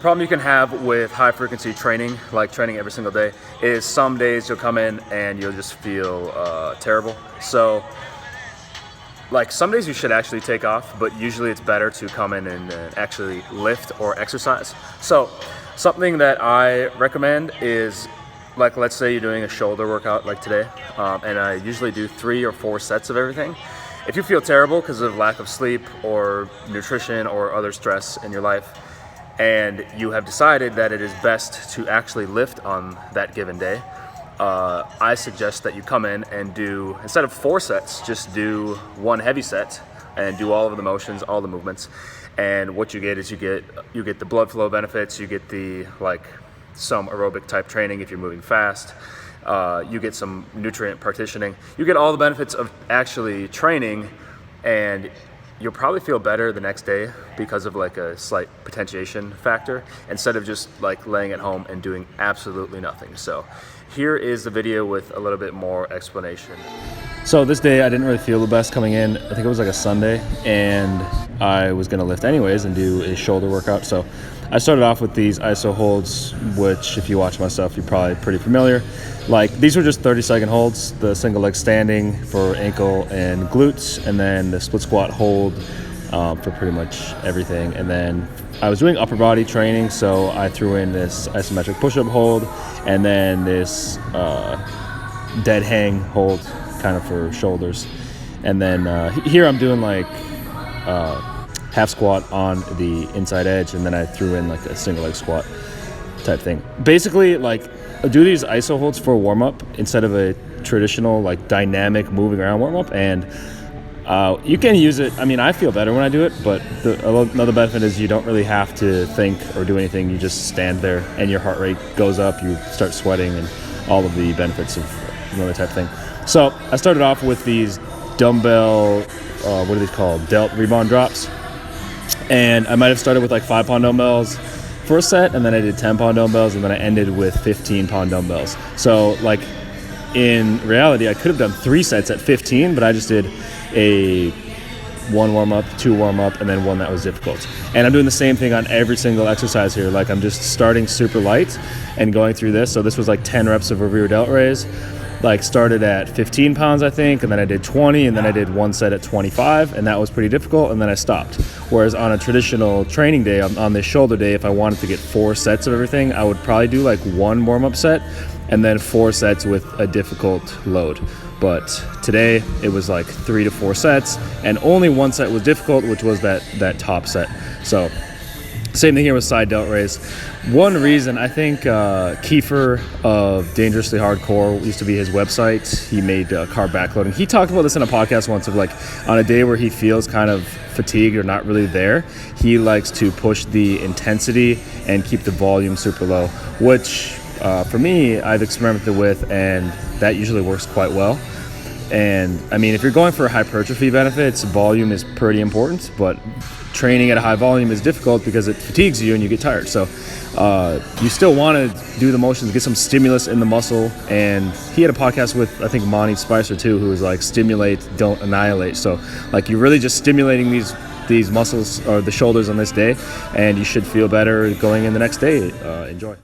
A problem you can have with high frequency training, like training every single day, is some days you'll come in and you'll just feel terrible. So like some days you should actually take off, but usually it's better to come in and actually lift or exercise. So something that I recommend is, like, let's say you're doing a shoulder workout like today, and I usually do 3 or 4 sets of everything. If you feel terrible because of lack of sleep or nutrition or other stress in your life, and you have decided that it is best to actually lift on that given day, I suggest that you come in and do, instead of 4 sets, just do 1 heavy set and do all of the motions, all the movements. And what you get is you get the blood flow benefits, you get the some aerobic type training if you're moving fast, you get some nutrient partitioning, you get all the benefits of actually training, and you'll probably feel better the next day because of like a slight potentiation factor, instead of just like laying at home and doing absolutely nothing. So here is the video with a little bit more explanation. So this day I didn't really feel the best coming in. I think it was like a Sunday, and I was gonna lift anyways and do a shoulder workout. So I started off with these iso holds, which if you watch my stuff, you're probably pretty familiar. Like, these were just 30-second holds, the single leg standing for ankle and glutes, and then the split squat hold for pretty much everything. And then I was doing upper body training, so I threw in this isometric push-up hold, and then this dead hang hold kind of for shoulders. And then here I'm doing like half squat on the inside edge, and then I threw in like a single leg squat type thing. Basically, like, do these iso holds for a warm-up instead of a traditional like dynamic moving around warm-up, and you can use it. I mean, I feel better when I do it, but another benefit is you don't really have to think or do anything. You just stand there and your heart rate goes up, you start sweating, and all of the benefits of another type thing. So I started off with these dumbbell, what are these called? Delt rebound drops. And I might have started with like 5-pound dumbbells for a set, and then I did 10-pound dumbbells, and then I ended with 15-pound dumbbells. So like in reality, I could have done 3 sets at 15, but I just did a 1 warm-up, 2 warm-up, and then 1 that was difficult. And I'm doing the same thing on every single exercise here. Like, I'm just starting super light and going through this. So this was like 10 reps of a rear delt raise. Like, started at 15 pounds, I think, and then I did 20, and then I did 1 set at 25, and that was pretty difficult, and then I stopped. Whereas on a traditional training day, on this shoulder day, if I wanted to get 4 sets of everything, I would probably do like 1 warm-up set and then 4 sets with a difficult load. But today it was like 3 to 4 sets, and only 1 set was difficult, which was that top set. So same thing here with side delt raise. One reason, I think Kiefer of Dangerously Hardcore used to be his website. He made carb backloading. He talked about this in a podcast once, of like, on a day where he feels kind of fatigued or not really there, he likes to push the intensity and keep the volume super low, which for me, I've experimented with, and that usually works quite well. And I mean, if you're going for hypertrophy benefits, volume is pretty important, but training at a high volume is difficult because it fatigues you and you get tired. So you still want to do the motions, get some stimulus in the muscle. And he had a podcast with, I think, Monty Spicer too, who was like, stimulate, don't annihilate. So like, you're really just stimulating these muscles or the shoulders on this day, and you should feel better going in the next day. Enjoy.